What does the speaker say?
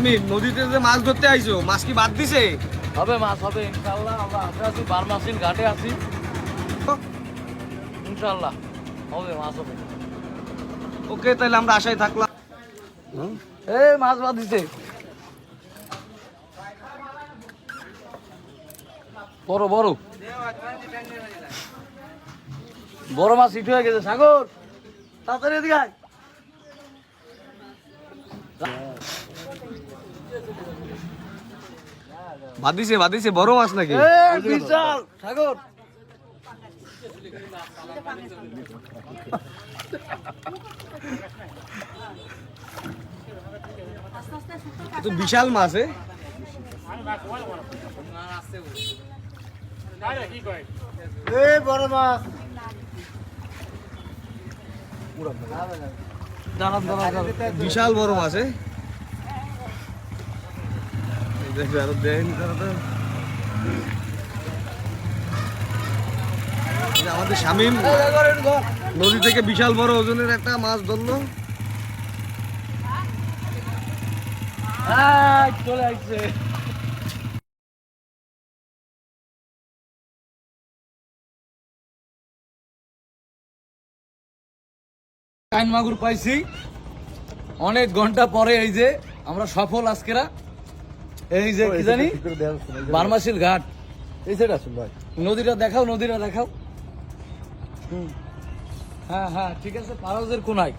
শামিম, নদীতে যে মাছ ধরতে আইছো, মাছ কি বাদ দিছে? হবে মাছ হবে ইনশাআল্লাহ। আমরা আছি বারমাসিল ঘাটে আছি, ইনশাআল্লাহ হবে মাছ হবে। ওকে, তাহলে আমরা আশায় থাকলাম। এই মাছ বাদ দিছে, বড় বড় বড় মাছ হিট হয়ে গেছে। সাগর তাড়াতাড়ি এদিকে আয়। বাদ দিছে বড় মাছ নাকি? বিশাল সাগর। তো বিশাল মাছ বড় মাছ। বিশাল বড় মাছ আরো দেখেন আমাদের শামিম নদী থেকে বিশাল বড় ওজনের একটা মাছ ধরলো। চলে আসছে। কাইন মাগুর পাইছি অনেক ঘন্টা পরে। এই যে আমরা সফল আজকেরা। এই যে কি জানি বারমাসিল ঘাট। এই সাইড আসুন ভাই, নদীটা দেখাও, নদীটা দেখাও। হ্যাঁ হ্যাঁ ঠিক আছে, পারজের কোনায়।